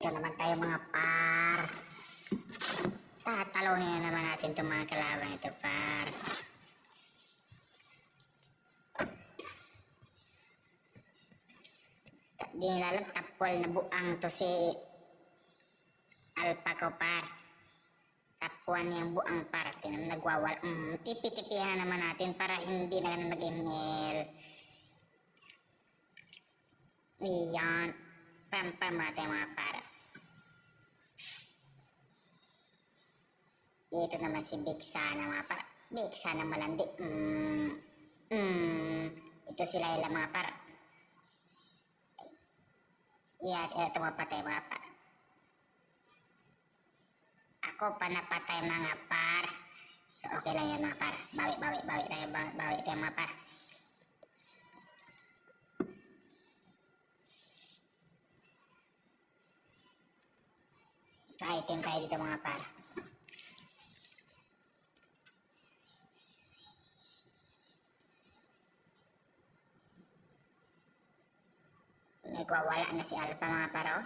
Ito naman tayo mga par. Tatalongin na naman natin itong mga kalaban ito par. Di nilalang tapwal na buang to si Alpha ko par. Tapwan yung buang par. Nagwawal. Tipi-tipihan naman natin para hindi na mag-email. Iyan. Pam-pam natin mga par. Dito naman si Big Sana mga par. Big Sana malandi. Ito si Layla mga par. Ito mapatay mga par. Ako pa napatay mga par. Okay lang yan mga par. Bawi tayo mga par. Ka-item tayo dito mga par. Nagwawala na si Alpha mga par oh.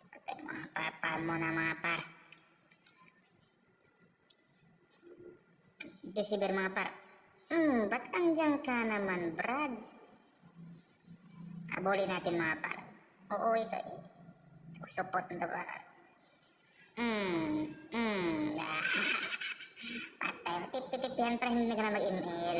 Okay mga par, par mo na mga par. Ito si Ber mga par. Ba't andyan ka naman Brad? Abuli natin mga par. Oo ito. Support na par. Patay. Tip-tipihan pa hindi na mag-email.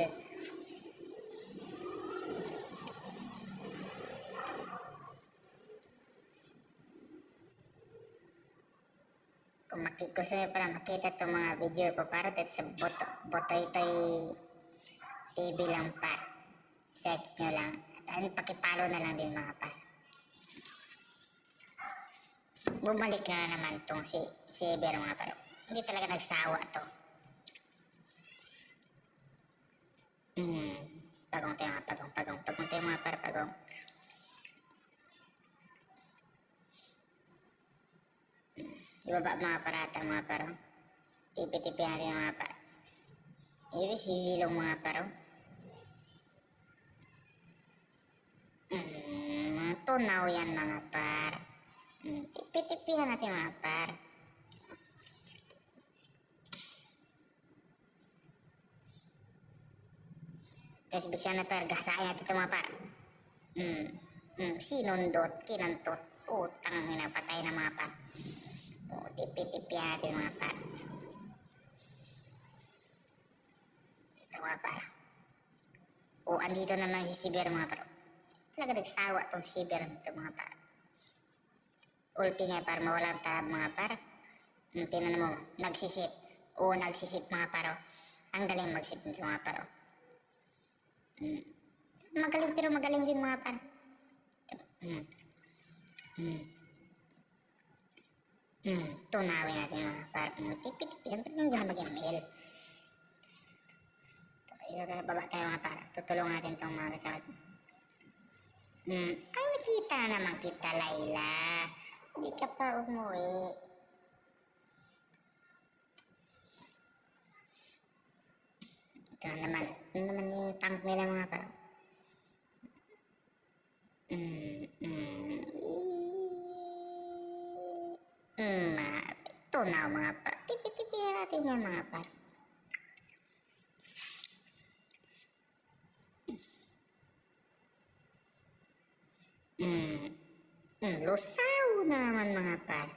Kung gusto nyo pala makita itong mga video ko para dito sa Botoy TV lang pa. Search nyo lang. At pakipalo na lang din mga pa. Bumalik na naman itong si Eber mga paro. Hindi talaga nagsawa to. Pagong tayo mga pagong. Pagong tayo mga par pagong. Ibaba mga parata mga paro. Tipi-tipi natin mga par. Ito si Zilong mga paro. Tunaw yan mga par. Tipi-tipihan natin mga par. Tapos bigsa na par, gasaya natin ito mga par. Sinundot, kinantot. Putang ina, patay na mga par. Tipi-tipihan natin mga par. Ito mga par. Andito naman si Siber mga par. Talaga nagsawa itong Siber ito mga par. Ulti niya par, mawalang tab mga par. Tinan mo, nagsisip. Nagsisip mga paro. Ang galing magsip nito mga paro. Magaling pero magaling din mga par. Tunawin natin mga par. Tipi-tipi, yan pwede nang mag-email. Baba tayo mga par. Tutulungan natin itong mga kasama. Ay, nakita naman kita, Layla. Hindi ka pa umuwi. Ito naman. Ano naman yung tank nila mga par. Tunaw mga par. Tipi-tipi natin yan mga par. Lusaw na naman mga par.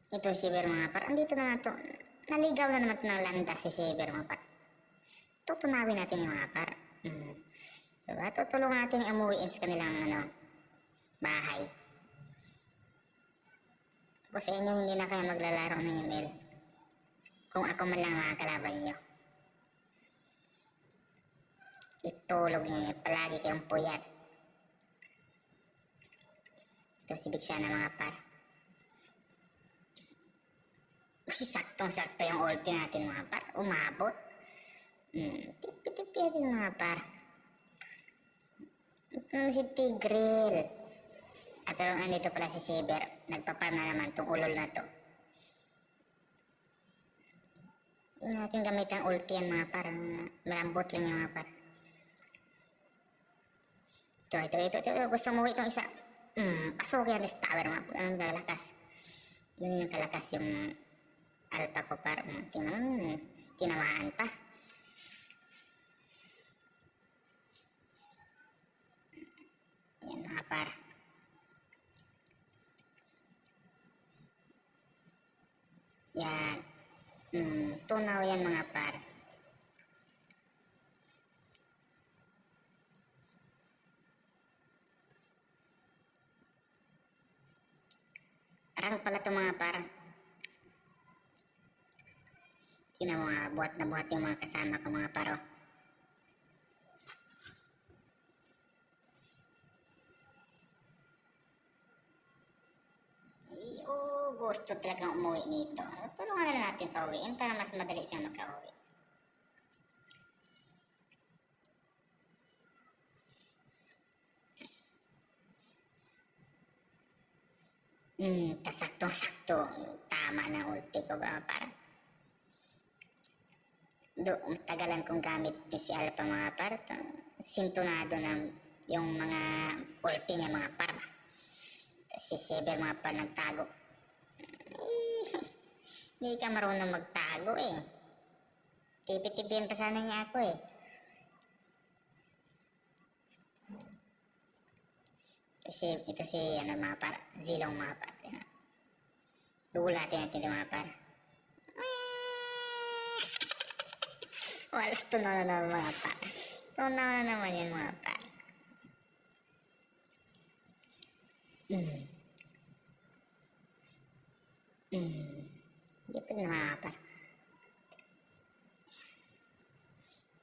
Ito si Siber mga par. Andito na ito. Naligaw na naman ito ng landas si Siber mga par. Tutunawin natin yung mga par. Diba? Tutulungan natin yung umuwiin sa kanilang bahay. Kung sa inyo hindi na kayo maglalaro ng email. Kung ako man lang mga kalaban nyo. Itulog nyo palagi kayong puyat. Ito si Big Sana mga par. Kasi saktong-sakto yung ulti natin mga par. Umabot. Tipi-tipi natin mga par. Ito si Tigril. Pero andito pala si Siber. Nagpaparm na naman itong ulol na to. Hindi natin gamit ang ulti yan mga par. Malambot lang yung mga par. Ito. Gusto mo itong isa. Pasok yan sa tower mga par. Anong kalakas? Yun yung kalakas yung alpha ko par. Tinamaan pa. Yan mga par. Yan. Tunaw yan mga par. Rank pala ito mga par. Tingnan mo nga, buhat na buhat yung mga kasama ko mga paro. Gusto talagang umuwi nito. Tulungan na natin pauwiin para mas madali siyang magka-uwi. Sakto-sakto. Tama na ulti ko ba parang. Tagalan kong gamit ni si Alpha mga par. Sintonado na yung mga ulti niya mga par. Si Saber mga par nagtago. Hindi ka marunong magtago eh. Tipid-tipian pa sana niya ako eh. Ito si ano mga par, Zilong mga par. Dugulatin natin ito mga par. Wala, tunaw na naman mga par. Tunaw na naman yan mga par. Dito na mga par.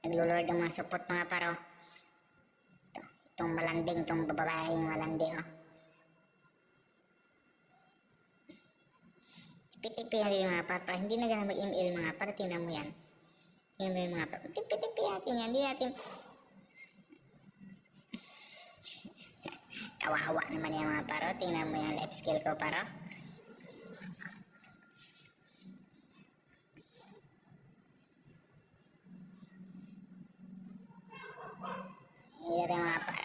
Naglulord ang mga support mga par oh. Itong malanding, itong babaeng malandi oh. Tipi-tipi natin yung mga par, para hindi na ganang mag-email mga par, tingnan mo yan. Tingnan mo yung mga par, tipi-tipi natin yan, hindi natin... Kawawa naman yung mga par, oh. Tingnan mo yung life skill ko par oh. Hindi natin mga par.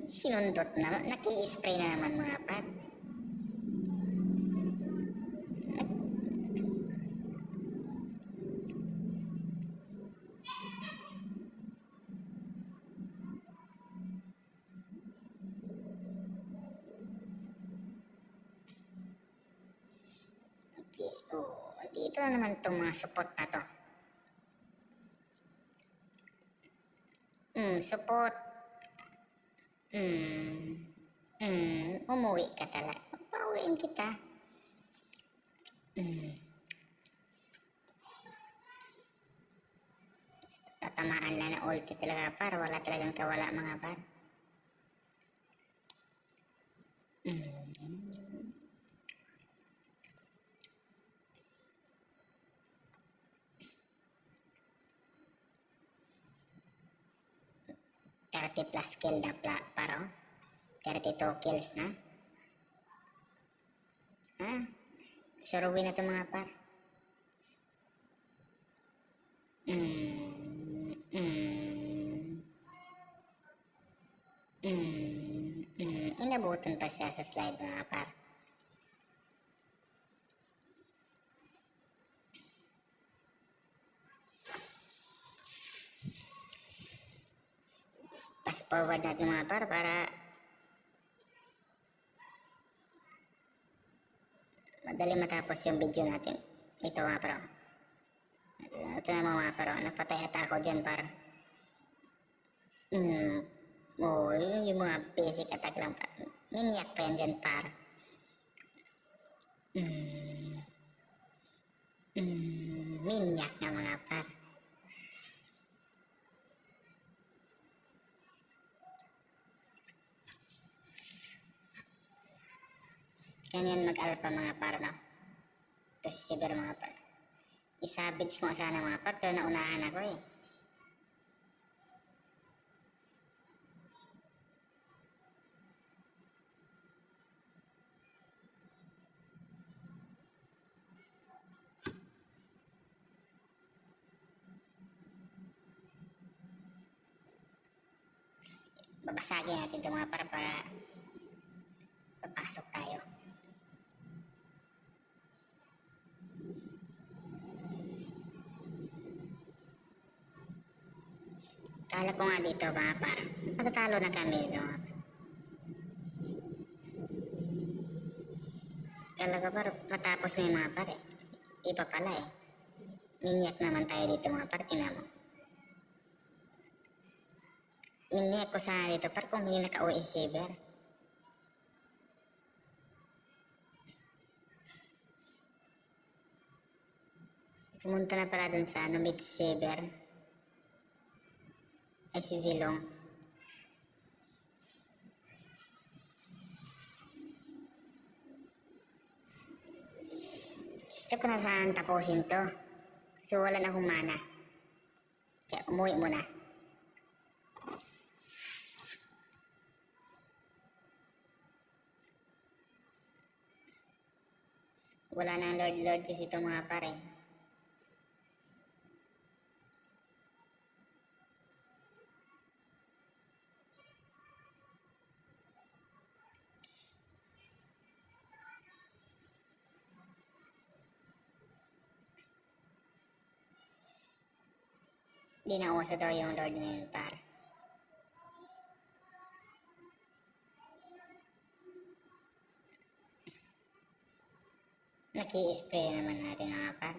Sinundot na, naki-spray na naman mga par. Okay, dito na naman itong mga support na to. Support. Umuwi ka talaga. Pauwiin kita. Tatamaan lang na ulti talaga par. Wala talagang kawala mga par. Plus kill na paro. 32 kills na. Suruin na ito mga par. Inabutan pa siya sa slide mga par. Fast forward natin mga par para madali matapos yung video natin. Ito mga par. Ito na mga par. Napatay ata ako dyan par. Yung mga basic attack lang par. Miniyak pa yan dyan par. Miniyak na mga par. Ganyan mag-alpha mga par no. Ito si Saber mga par. Isabage ko sana mga par pero naunahan ako eh. babasagin natin ito mga para papasok tayo. Kala ko nga dito mga par, matatalo na kami dito. Kala ko par, matapos na yung mga par eh. Iba pala eh. Minyak naman tayo dito mga par, tinan mo. Minyak ko sana dito par kung hindi naka-uwi si Saber. Pumunta na pala dun sa mid Saber. Ay si Zilong. Gusto ko na saan tapusin to. So wala na akong mana. Kaya umuwi muna. Wala na Lord kasi ito mga pare. Di na uso daw yung Lord ngayon par. Naki-spray naman natin mga par.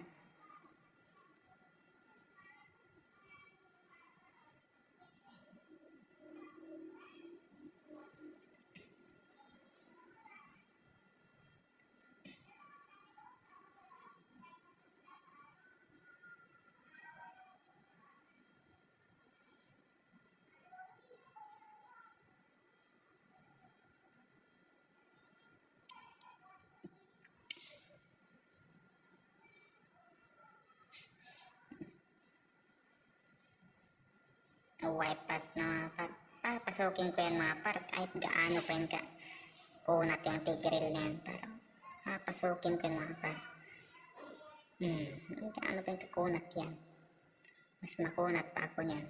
White path na mga par. Papasukin ko yan mga par. Kahit gaano pa yan ka. Kunat yung tigril na yan par. Papasukin ko yan mga par. Gaano pa yung kakunat yan. Mas makunat pa ako niyan.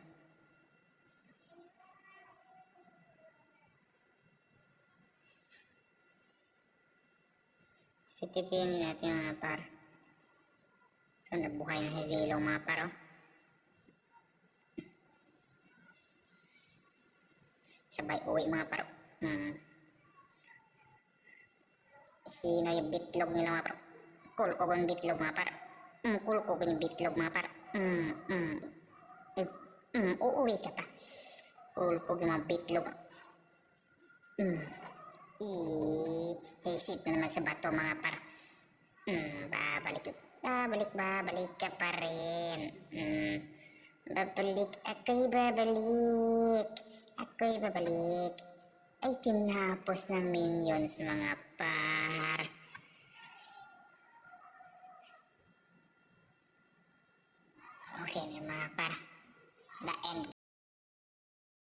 Pitipinin natin mga par. So, nabuhay na si Zilong mga par. Oh. Sabay uwi mga par. Sino yung bitlog nila mga par. Kulko yung bitlog mga par. Kulko yung bitlog mga par. Uuwi ka pa. Kulko yung mga bitlog. Isip na naman sa bato mga par. Babalik ka pa rin. Ako'y babalik. Ay, tinapos ng minions mga par. Okay na mga par. The end.